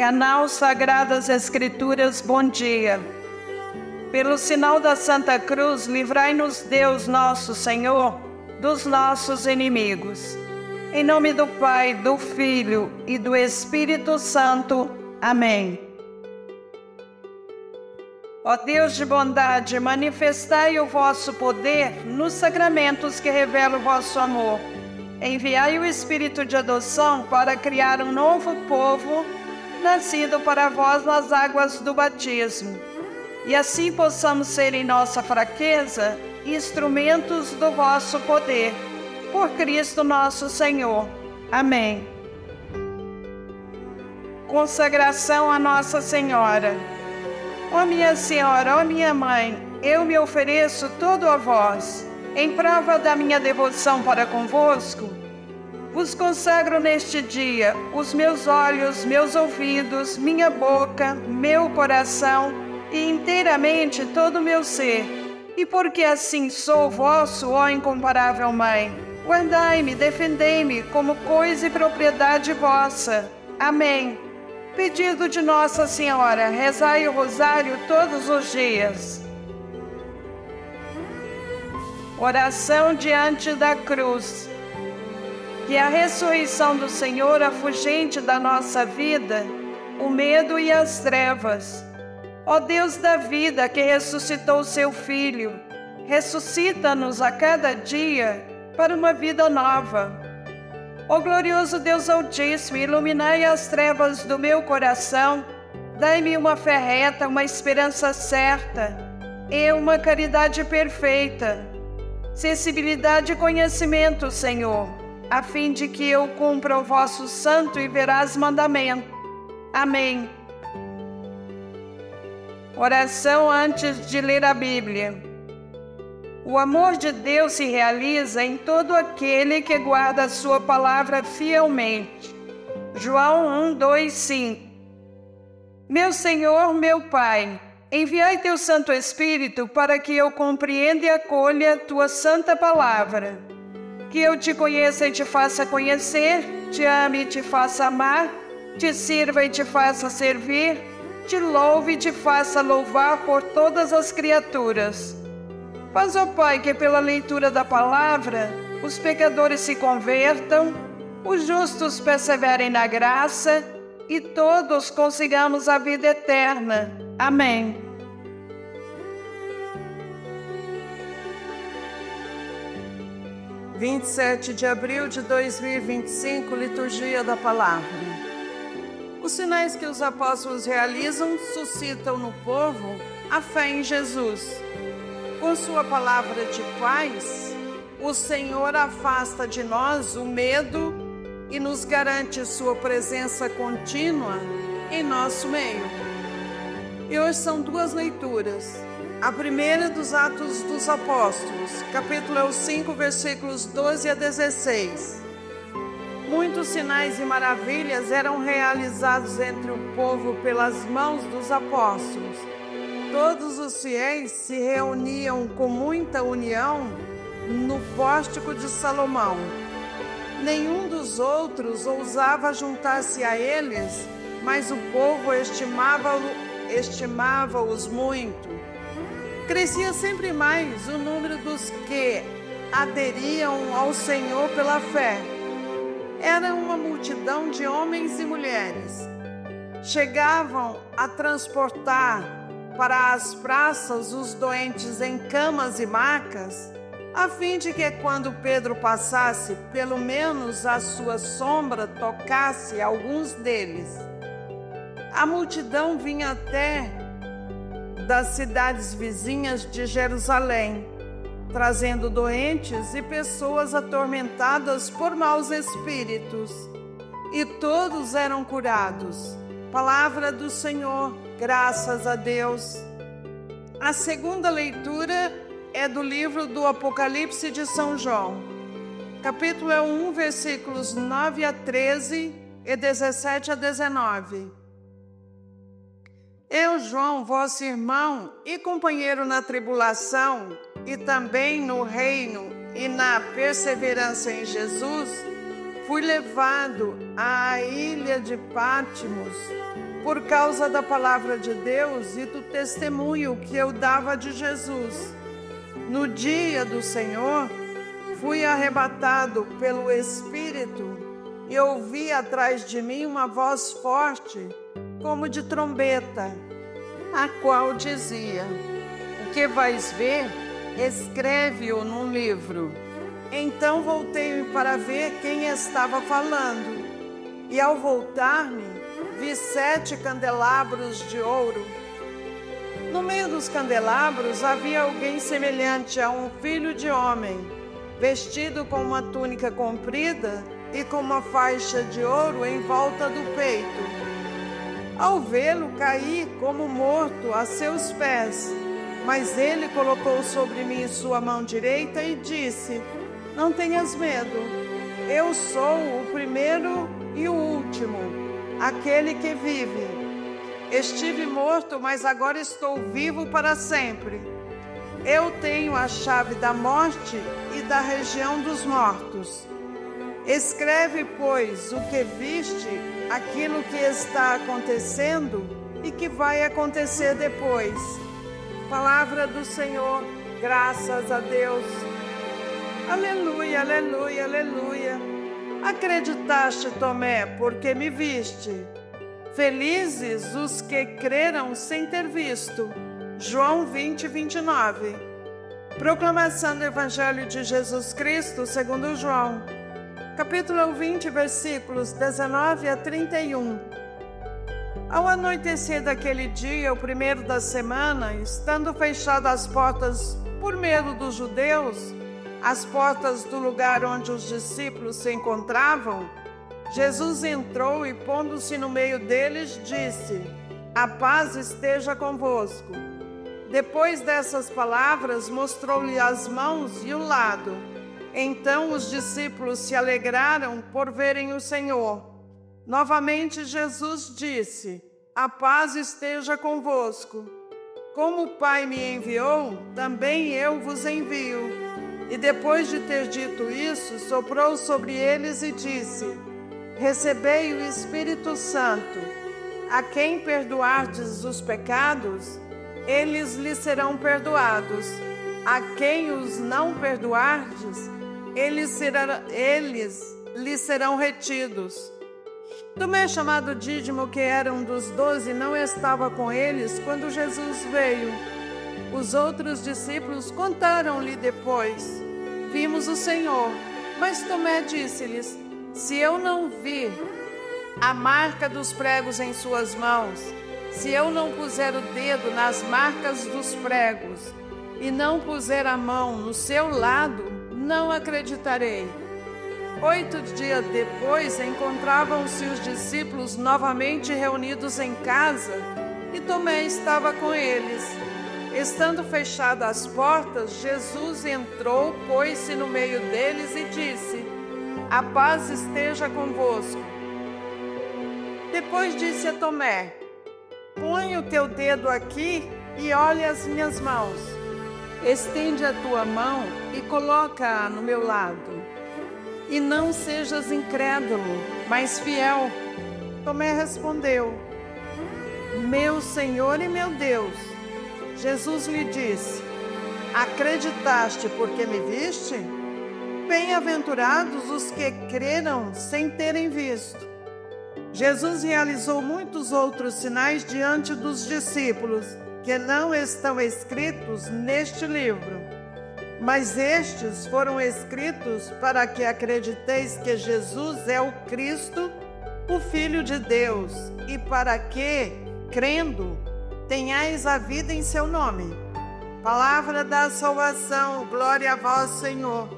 Canal Sagradas Escrituras, bom dia. Pelo sinal da Santa Cruz, livrai-nos Deus nosso Senhor dos nossos inimigos. Em nome do Pai, do Filho e do Espírito Santo. Amém. Ó Deus de bondade, manifestai o vosso poder nos sacramentos que revelam o vosso amor. Enviai o Espírito de adoção para criar um novo povo, nascido para vós nas águas do batismo. E assim possamos ser em nossa fraqueza instrumentos do vosso poder. Por Cristo nosso Senhor. Amém. Consagração a Nossa Senhora. Ó minha Senhora, ó minha Mãe, eu me ofereço todo a vós, em prova da minha devoção para convosco. Vos consagro neste dia os meus olhos, meus ouvidos, minha boca, meu coração e inteiramente todo o meu ser. E porque assim sou vosso, ó incomparável Mãe, guardai-me, defendei-me como coisa e propriedade vossa. Amém. Pedido de Nossa Senhora, rezai o rosário todos os dias. Oração diante da cruz. Que a ressurreição do Senhor afugente da nossa vida o medo e as trevas. Ó Deus da vida, que ressuscitou seu Filho, ressuscita-nos a cada dia para uma vida nova. Ó glorioso Deus Altíssimo, iluminai as trevas do meu coração, dai-me uma fé reta, uma esperança certa e uma caridade perfeita, sensibilidade e conhecimento, Senhor, a fim de que eu cumpra o vosso santo e veraz mandamento. Amém. Oração antes de ler a Bíblia. O amor de Deus se realiza em todo aquele que guarda a sua palavra fielmente. João 1, 2, 5. Meu Senhor, meu Pai, enviai teu Santo Espírito para que eu compreenda e acolha tua santa palavra. Que eu te conheça e te faça conhecer, te ame e te faça amar, te sirva e te faça servir, te louve e te faça louvar por todas as criaturas. Faz, ó Pai, que pela leitura da palavra os pecadores se convertam, os justos perseverem na graça e todos consigamos a vida eterna. Amém. (27 de abril de 2025, Liturgia da Palavra). Os sinais que os apóstolos realizam suscitam no povo a fé em Jesus. Com sua palavra de paz, o Senhor afasta de nós o medo e nos garante sua presença contínua em nosso meio. E hoje são duas leituras. A primeira dos Atos dos Apóstolos, capítulo 5, versículos 12 a 16. Muitos sinais e maravilhas eram realizados entre o povo pelas mãos dos apóstolos. Todos os fiéis se reuniam com muita união no pórtico de Salomão. Nenhum dos outros ousava juntar-se a eles, mas o povo estimava-os muito. Crescia sempre mais o número dos que aderiam ao Senhor pela fé. Era uma multidão de homens e mulheres. Chegavam a transportar para as praças os doentes em camas e macas, a fim de que quando Pedro passasse, pelo menos a sua sombra tocasse alguns deles. A multidão vinha até das cidades vizinhas de Jerusalém, trazendo doentes e pessoas atormentadas por maus espíritos, e todos eram curados. Palavra do Senhor. Graças a Deus. A segunda leitura é do livro do Apocalipse de São João, capítulo 1, versículos 9 a 13 e 17 a 19. Eu, João, vosso irmão e companheiro na tribulação e também no reino e na perseverança em Jesus, fui levado à ilha de Patmos por causa da palavra de Deus e do testemunho que eu dava de Jesus. No dia do Senhor, fui arrebatado pelo Espírito e ouvi atrás de mim uma voz forte, como de trombeta, a qual dizia: "O que vais ver, escreve-o num livro." Então voltei para ver quem estava falando, e ao voltar-me, vi 7 candelabros de ouro. No meio dos candelabros havia alguém semelhante a um filho de homem, vestido com uma túnica comprida e com uma faixa de ouro em volta do peito. Ao vê-lo, caí como morto a seus pés, mas ele colocou sobre mim sua mão direita e disse: "Não tenhas medo, eu sou o primeiro e o último, aquele que vive. Estive morto, mas agora estou vivo para sempre. Eu tenho a chave da morte e da região dos mortos. Escreve, pois, o que viste, aquilo que está acontecendo e que vai acontecer depois." Palavra do Senhor, graças a Deus. Aleluia, aleluia, aleluia. Acreditaste, Tomé, porque me viste. Felizes os que creram sem ter visto. João 20, 29. Proclamação do Evangelho de Jesus Cristo segundo João. Capítulo 20, versículos 19 a 31. Ao anoitecer daquele dia, o primeiro da semana, estando fechadas as portas por medo dos judeus, as portas do lugar onde os discípulos se encontravam, Jesus entrou e, pondo-se no meio deles, disse: "A paz esteja convosco." Depois dessas palavras, mostrou-lhe as mãos e o lado. Então os discípulos se alegraram por verem o Senhor. Novamente Jesus disse: "A paz esteja convosco. Como o Pai me enviou, também eu vos envio." E depois de ter dito isso, soprou sobre eles e disse: "Recebei o Espírito Santo. A quem perdoardes os pecados, eles lhes serão perdoados. A quem os não perdoardes, eles lhes serão retidos." Tomé, chamado Dídimo, que era um dos 12, não estava com eles quando Jesus veio. Os outros discípulos contaram-lhe depois: "Vimos o Senhor." Mas Tomé disse-lhes: "Se eu não vir a marca dos pregos em suas mãos, se eu não puser o dedo nas marcas dos pregos e não puser a mão no seu lado, não acreditarei." 8 dias depois, encontravam-se os discípulos novamente reunidos em casa e Tomé estava com eles. Estando fechadas as portas, Jesus entrou, pôs-se no meio deles e disse: "A paz esteja convosco." Depois disse a Tomé: "Põe o teu dedo aqui e olha as minhas mãos. Estende a tua mão e coloca-a no meu lado. E não sejas incrédulo, mas fiel." Tomé respondeu: "Meu Senhor e meu Deus." Jesus lhe disse: "Acreditaste porque me viste? Bem-aventurados os que creram sem terem visto." Jesus realizou muitos outros sinais diante dos discípulos, que não estão escritos neste livro. Mas estes foram escritos para que acrediteis que Jesus é o Cristo, o Filho de Deus, e para que, crendo, tenhais a vida em seu nome. Palavra da salvação, glória a vós, Senhor.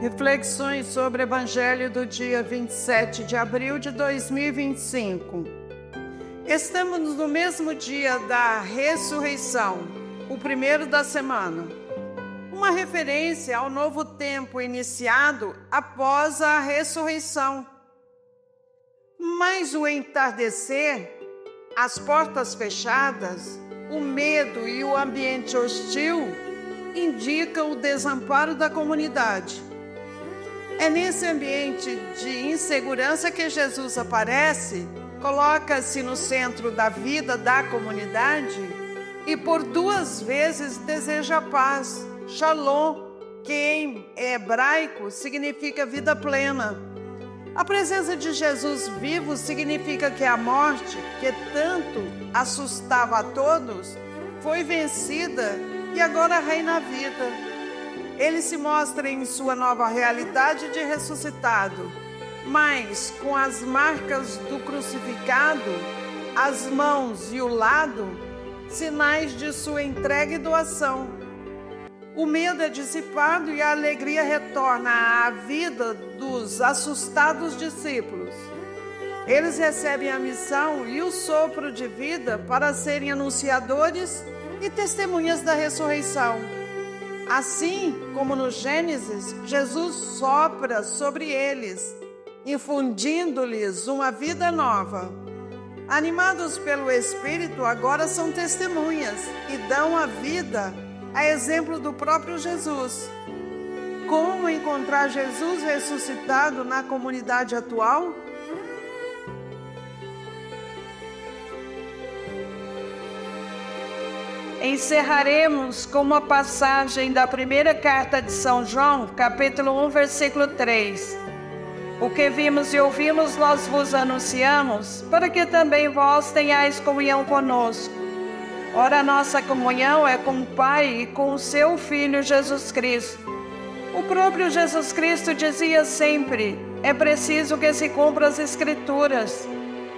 Reflexões sobre o Evangelho do dia 27 de abril de 2025. Estamos no mesmo dia da ressurreição, o primeiro da semana. Uma referência ao novo tempo iniciado após a ressurreição. Mas o entardecer, as portas fechadas, o medo e o ambiente hostil indicam o desamparo da comunidade. É nesse ambiente de insegurança que Jesus aparece coloca-se no centro da vida da comunidade e por 2 vezes deseja paz, shalom, que em hebraico significa vida plena. A presença de Jesus vivo significa que a morte, que tanto assustava a todos, foi vencida e agora reina a vida. Ele se mostra em sua nova realidade de ressuscitado, mas com as marcas do crucificado, as mãos e o lado, sinais de sua entrega e doação. O medo é dissipado e a alegria retorna à vida dos assustados discípulos. Eles recebem a missão e o sopro de vida para serem anunciadores e testemunhas da ressurreição. Assim como no Gênesis, Jesus sopra sobre eles, infundindo-lhes uma vida nova. Animados pelo Espírito, agora são testemunhas e dão a vida a exemplo do próprio Jesus. Como encontrar Jesus ressuscitado na comunidade atual? Encerraremos com uma passagem da primeira carta de São João, capítulo 1, versículo 3. O que vimos e ouvimos nós vos anunciamos, para que também vós tenhais comunhão conosco. Ora, a nossa comunhão é com o Pai e com o seu Filho Jesus Cristo. O próprio Jesus Cristo dizia sempre: é preciso que se cumpram as Escrituras.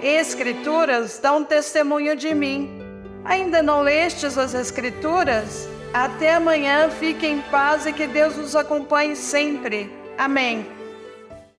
Escrituras dão testemunho de mim. Ainda não lestes as Escrituras? Até amanhã, fiquem em paz e que Deus os acompanhe sempre. Amém.